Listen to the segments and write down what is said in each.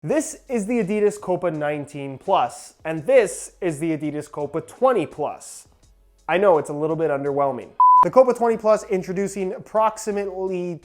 This is the Adidas Copa 19 Plus, and this is the Adidas Copa 20 Plus. I know it's a little bit underwhelming. The Copa 20 Plus introducing approximately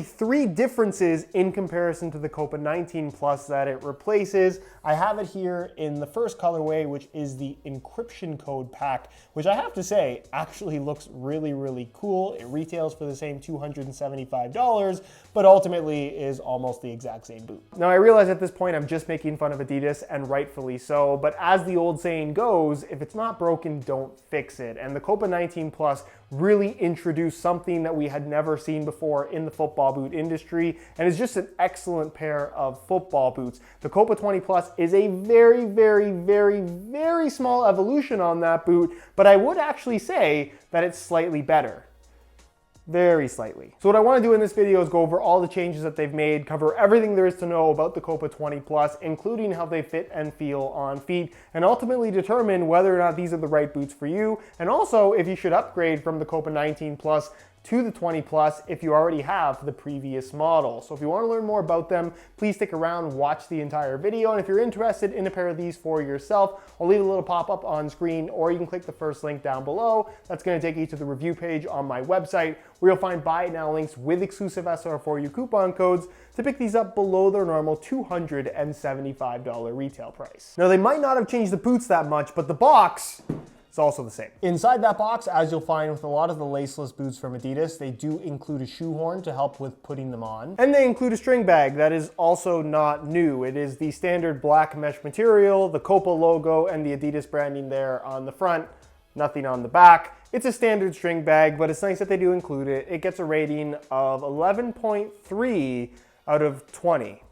three differences in comparison to the Copa 19 Plus that it replaces. I have it here in the first colorway, which is the Encryption Code pack, which I have to say actually looks really, really cool. It retails for the same $275, but ultimately is almost the exact same boot. Now I realize at this point I'm just making fun of Adidas, and rightfully so, but as the old saying goes, if it's not broken, don't fix it. And the Copa 19 Plus really introduced something that we had never seen before in the football boot industry, and is just an excellent pair of football boots. The Copa 20 Plus is a very, very, very, very small evolution on that boot, but I would actually say that it's slightly better. Very slightly. So what I want to do in this video is go over all the changes that they've made, cover everything there is to know about the Copa 20 Plus, including how they fit and feel on feet, and ultimately determine whether or not these are the right boots for you, and also if you should upgrade from the Copa 19 Plus to the 20 Plus if you already have the previous model. So if you want to learn more about them, please stick around, watch the entire video, and if you're interested in a pair of these for yourself, I'll leave a little pop-up on screen, or you can click the first link down below. That's going to take you to the review page on my website, where you'll find buy it now links with exclusive SR4U coupon codes to pick these up below their normal $275 retail price. Now they might not have changed the boots that much, but the box, it's also the same. Inside that box, as you'll find with a lot of the laceless boots from Adidas, they do include a shoehorn to help with putting them on. And they include a string bag that is also not new. It is the standard black mesh material, the Copa logo, and the Adidas branding there on the front, nothing on the back. It's a standard string bag, but it's nice that they do include it. It gets a rating of 11.3 out of 20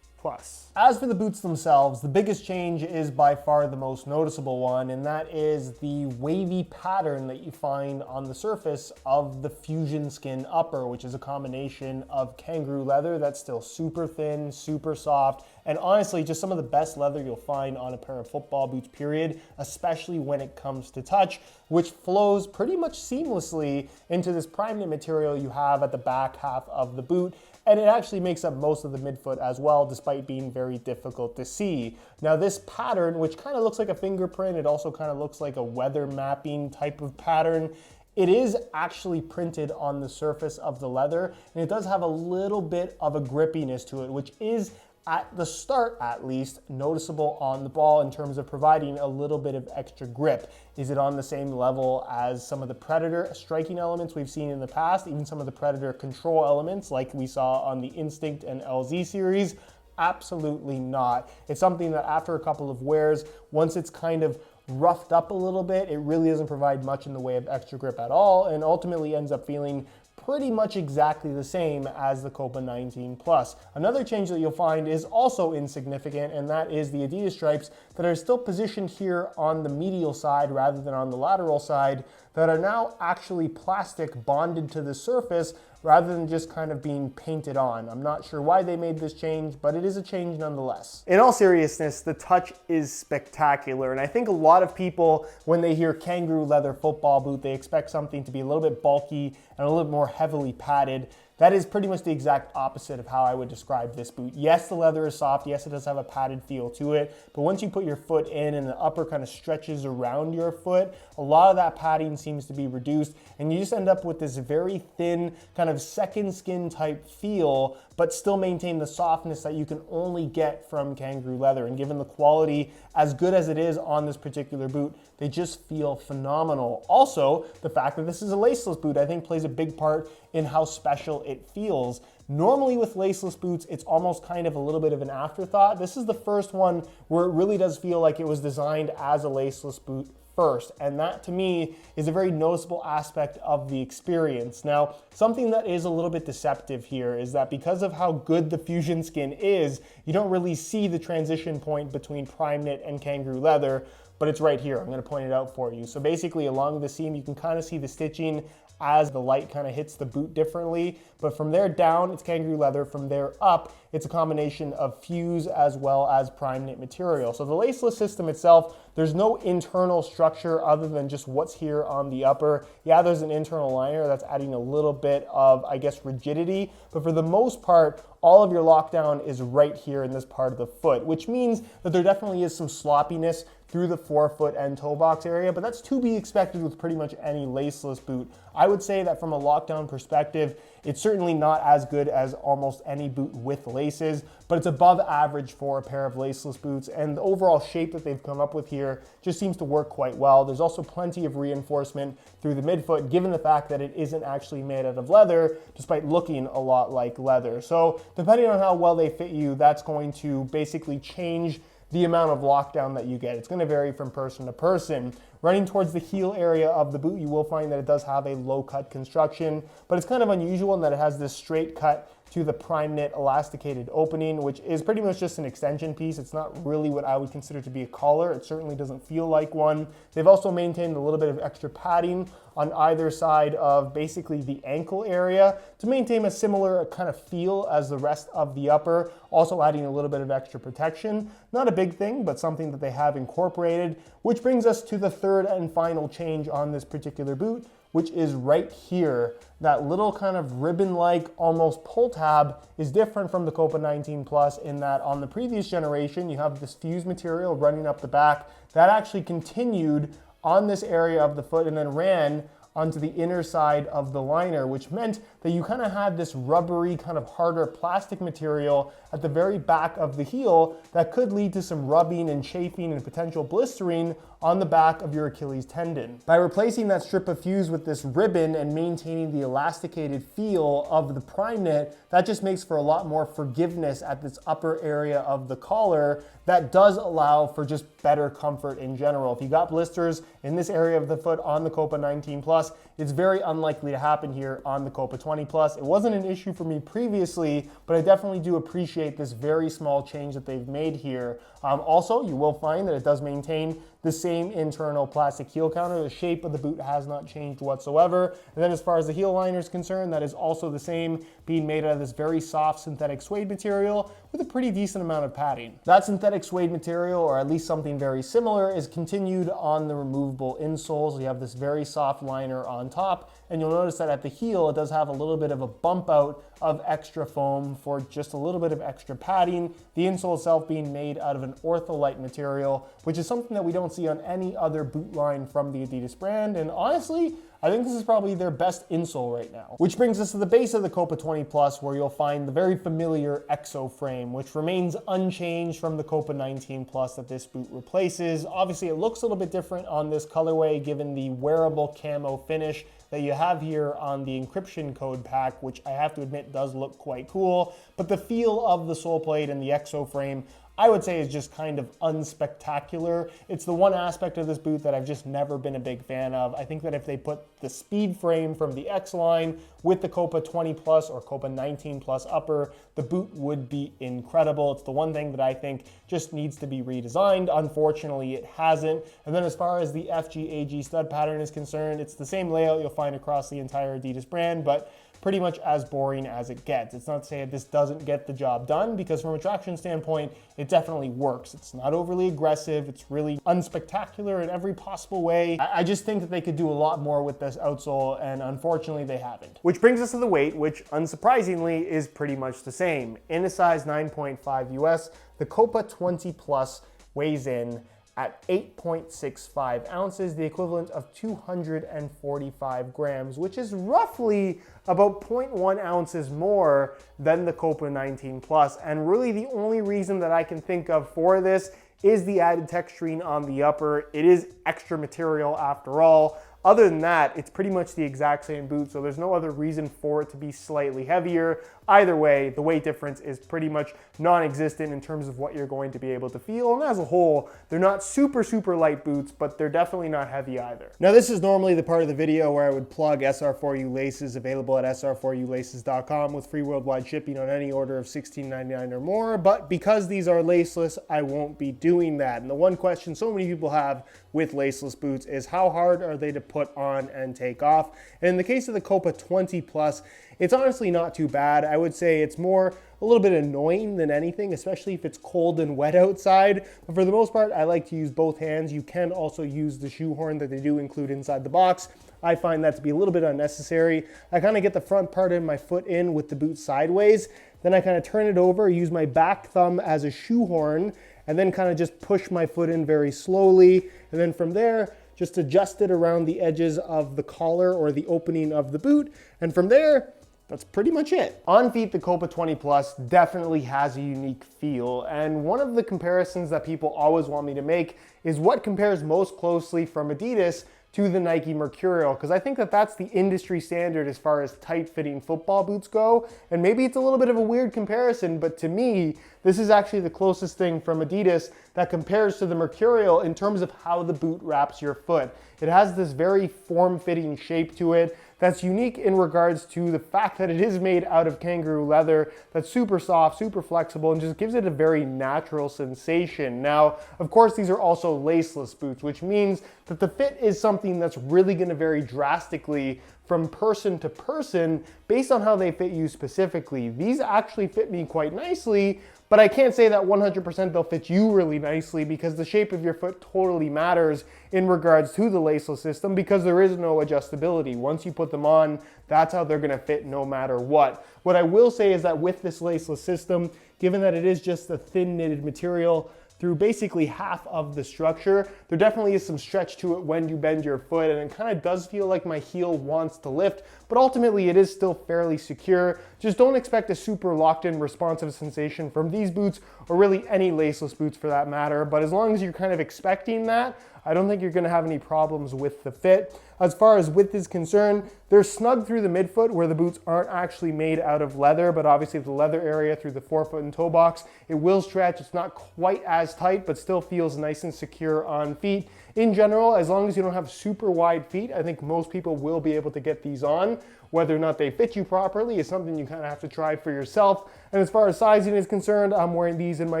plus. As for the boots themselves, the biggest change is by far the most noticeable one, and that is the wavy pattern that you find on the surface of the Fusion Skin upper, which is a combination of Kangaroo leather that's still super thin, super soft, and honestly just some of the best leather you'll find on a pair of football boots, period, especially when it comes to touch, which flows pretty much seamlessly into this prime knit material you have at the back half of the boot. And it actually makes up most of the midfoot as well, despite being very difficult to see. Now this pattern, which kind of looks like a fingerprint, it also kind of looks like a weather mapping type of pattern. It is actually printed on the surface of the leather, and it does have a little bit of a grippiness to it, which is, at the start at least, noticeable on the ball in terms of providing a little bit of extra grip. Is it on the same level as some of the Predator striking elements we've seen in the past, even some of the Predator control elements like we saw on the Instinct and LZ series? Absolutely not. It's something that after a couple of wears, once it's kind of roughed up a little bit, it really doesn't provide much in the way of extra grip at all, and ultimately ends up feeling pretty much exactly the same as the Copa 19 Plus. Another change that you'll find is also insignificant, and that is the Adidas stripes that are still positioned here on the medial side rather than on the lateral side, that are now actually plastic bonded to the surface rather than just kind of being painted on. I'm not sure why they made this change, but it is a change nonetheless. In all seriousness, the touch is spectacular, and I think a lot of people, when they hear Kangaroo leather football boot, they expect something to be a little bit bulky and a little bit more heavily padded. That is pretty much the exact opposite of how I would describe this boot. Yes, the leather is soft. Yes, it does have a padded feel to it. But once you put your foot in and the upper kind of stretches around your foot, a lot of that padding seems to be reduced, and you just end up with this very thin kind of second skin type feel, but still maintain the softness that you can only get from Kangaroo leather. And given the quality as good as it is on this particular boot, they just feel phenomenal. Also, the fact that this is a laceless boot, I think, plays a big part in how special it feels. Normally with laceless boots, it's almost kind of a little bit of an afterthought. This is the first one where it really does feel like it was designed as a laceless boot first, and that to me is a very noticeable aspect of the experience. Now, something that is a little bit deceptive here is that because of how good the Fusion Skin is, you don't really see the transition point between prime knit and Kangaroo leather, but it's right here. I'm going to point it out for you. So basically along the seam, you can kind of see the stitching as the light kind of hits the boot differently. But from there down, it's Kangaroo leather. From there up, it's a combination of fuse as well as prime knit material. So the laceless system itself There's no internal structure other than just what's here on the upper. Yeah, there's an internal liner that's adding a little bit of, I guess, rigidity, but for the most part, all of your lockdown is right here in this part of the foot, which means that there definitely is some sloppiness through the forefoot and toe box area, but that's to be expected with pretty much any laceless boot. I would say that from a lockdown perspective, it's certainly not as good as almost any boot with laces, but it's above average for a pair of laceless boots, and the overall shape that they've come up with here just seems to work quite well. There's also plenty of reinforcement through the midfoot, given the fact that it isn't actually made out of leather, despite looking a lot like leather. So depending on how well they fit you, that's going to basically change the amount of lockdown that you get. It's going to vary from person to person. Running towards the heel area of the boot, you will find that it does have a low cut construction, but it's kind of unusual in that it has this straight cut to the prime knit elasticated opening, which is pretty much just an extension piece. It's not really what I would consider to be a collar. It certainly doesn't feel like one. They've also maintained a little bit of extra padding on either side of basically the ankle area to maintain a similar kind of feel as the rest of the upper, also adding a little bit of extra protection. Not a big thing, but something that they have incorporated, which brings us to the third and final change on this particular boot, which is right here. That little kind of ribbon-like, almost pull tab is different from the Copa 19 Plus in that on the previous generation, you have this fused material running up the back. That actually continued on this area of the foot and then ran onto the inner side of the liner, which meant that you kind of had this rubbery, kind of harder plastic material at the very back of the heel that could lead to some rubbing and chafing and potential blistering on the back of your Achilles tendon. By replacing that strip of fuse with this ribbon and maintaining the elasticated feel of the prime knit, that just makes for a lot more forgiveness at this upper area of the collar that does allow for just better comfort in general. If you got blisters in this area of the foot on the Copa 19 Plus, it's very unlikely to happen here on the Copa 20 Plus. It wasn't an issue for me previously, but I definitely do appreciate this very small change that they've made here. Also, you will find that it does maintain the same internal plastic heel counter. The shape of the boot has not changed whatsoever. And then as far as the heel liner is concerned, that is also the same, being made out of this very soft synthetic suede material with a pretty decent amount of padding. That synthetic suede material, or at least something very similar, is continued on the removable insoles. You have this very soft liner on top, and you'll notice that at the heel, it does have a little bit of a bump out of extra foam for just a little bit of extra padding. The insole itself being made out of an ortholite material, which is something that we don't see on any other boot line from the Adidas brand. And honestly, I think this is probably their best insole right now. Which brings us to the base of the Copa 20 Plus, where you'll find the very familiar EXO frame, which remains unchanged from the Copa 19 Plus that this boot replaces. Obviously, it looks a little bit different on this colorway, given the wearable camo finish that you have here on the Encryption Code pack, which I have to admit does look quite cool. But the feel of the sole plate and the EXO frame, I would say, is just kind of unspectacular. It's the one aspect of this boot that I've just never been a big fan of. I think that if they put the speed frame from the X line with the Copa 20 Plus or Copa 19 Plus upper, the boot would be incredible. It's the one thing that I think just needs to be redesigned. Unfortunately, it hasn't. And then as far as the FG-AG stud pattern is concerned, it's the same layout you'll find across the entire Adidas brand, but pretty much as boring as it gets. It's not to say that this doesn't get the job done, because from a traction standpoint, it definitely works. It's not overly aggressive. It's really unspectacular in every possible way. I just think that they could do a lot more with this outsole, and unfortunately they haven't. Which brings us to the weight, which unsurprisingly is pretty much the same. In a size 9.5 US, the Copa 20 Plus weighs in at 8.65 ounces, the equivalent of 245 grams, which is roughly about 0.1 ounces more than the Copa 19 Plus. And really the only reason that I can think of for this is the added texturing on the upper. It is extra material after all. Other than that, it's pretty much the exact same boot, so there's no other reason for it to be slightly heavier. Either way, the weight difference is pretty much non-existent in terms of what you're going to be able to feel. And as a whole, they're not super light boots, but they're definitely not heavy either. Now, this is normally the part of the video where I would plug SR4U laces, available at sr4ulaces.com with free worldwide shipping on any order of $16.99 or more. But because these are laceless, I won't be doing that. And the one question so many people have with laceless boots is how hard are they to put on and take off? And in the case of the Copa 20 Plus, it's honestly not too bad. I would say it's more a little bit annoying than anything, especially if it's cold and wet outside. But for the most part, I like to use both hands. You can also use the shoehorn that they do include inside the box. I find that to be a little bit unnecessary. I kind of get the front part of my foot in with the boot sideways. Then I kind of turn it over, use my back thumb as a shoehorn, and then kind of just push my foot in very slowly. And then from there, just adjust it around the edges of the collar or the opening of the boot. And from there, that's pretty much it. On feet, the Copa 20 Plus definitely has a unique feel. And one of the comparisons that people always want me to make is what compares most closely from Adidas to the Nike Mercurial, because I think that that's the industry standard as far as tight-fitting football boots go. And maybe it's a little bit of a weird comparison, but to me, this is actually the closest thing from Adidas that compares to the Mercurial in terms of how the boot wraps your foot. It has this very form-fitting shape to it that's unique in regards to the fact that it is made out of kangaroo leather that's super soft, super flexible, and just gives it a very natural sensation. Now, of course, these are also laceless boots, which means that the fit is something that's really going to vary drastically from person to person based on how they fit you specifically. These actually fit me quite nicely, but I can't say that 100% they'll fit you really nicely because the shape of your foot totally matters in regards to the laceless system because there is no adjustability. Once you put them on, that's how they're gonna fit no matter what. What I will say is that with this laceless system, given that it is just a thin knitted material, through basically half of the structure, there definitely is some stretch to it when you bend your foot, and it kind of does feel like my heel wants to lift, but ultimately it is still fairly secure. Just don't expect a super locked in responsive sensation from these boots, or really any laceless boots for that matter, but as long as you're kind of expecting that, I don't think you're gonna have any problems with the fit. As far as width is concerned, they're snug through the midfoot where the boots aren't actually made out of leather, but obviously the leather area through the forefoot and toe box, it will stretch. It's not quite as tight, but still feels nice and secure on feet. In general, as long as you don't have super wide feet, I think most people will be able to get these on. Whether or not they fit you properly is something you kind of have to try for yourself. And as far as sizing is concerned, I'm wearing these in my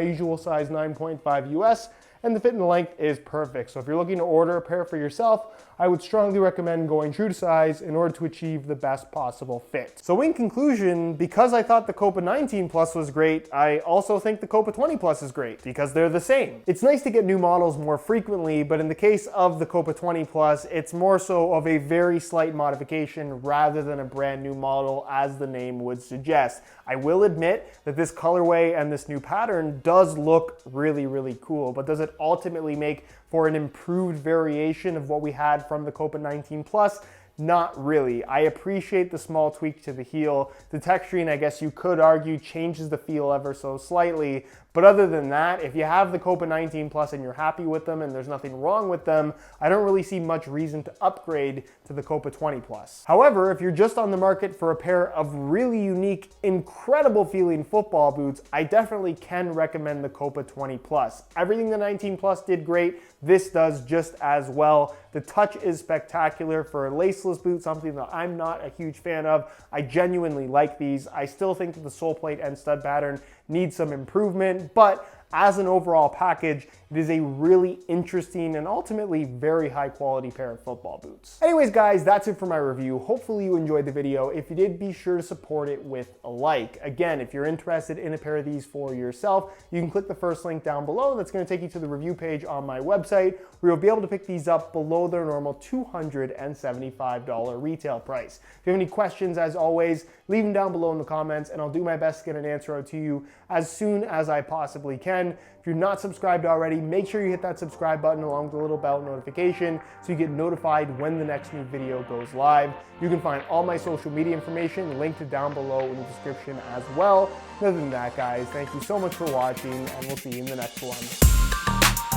usual size 9.5 US. And the fit and the length is perfect. So if you're looking to order a pair for yourself, I would strongly recommend going true to size in order to achieve the best possible fit. So in conclusion, because I thought the Copa 19 Plus was great, I also think the Copa 20 Plus is great because they're the same. It's nice to get new models more frequently, but in the case of the Copa 20 Plus, it's more so of a very slight modification rather than a brand new model as the name would suggest. I will admit that this colorway and this new pattern does look really, really cool, but does it ultimately make for an improved variation of what we had from the Copa 19 Plus? Not really. I appreciate the small tweak to the heel. The texturing, I guess you could argue, changes the feel ever so slightly. But other than that, if you have the Copa 19 Plus and you're happy with them and there's nothing wrong with them, I don't really see much reason to upgrade to the Copa 20 Plus. However, if you're just on the market for a pair of really unique, incredible feeling football boots, I definitely can recommend the Copa 20 Plus. Everything the 19 Plus did great, this does just as well. The touch is spectacular for a laceless boot, something that I'm not a huge fan of. I genuinely like these. I still think that the sole plate and stud pattern needs some improvement, but as an overall package, it is a really interesting and ultimately very high quality pair of football boots. Anyways, guys, that's it for my review. Hopefully you enjoyed the video. If you did, be sure to support it with a like. Again, if you're interested in a pair of these for yourself, you can click the first link down below. That's going to take you to the review page on my website, where you'll be able to pick these up below their normal $275 retail price. If you have any questions, as always, leave them down below in the comments, and I'll do my best to get an answer out to you as soon as I possibly can. If you're not subscribed already, make sure you hit that subscribe button along with the little bell notification so you get notified when the next new video goes live. You can find all my social media information linked down below in the description as well. Other than that, guys, thank you so much for watching, and we'll see you in the next one.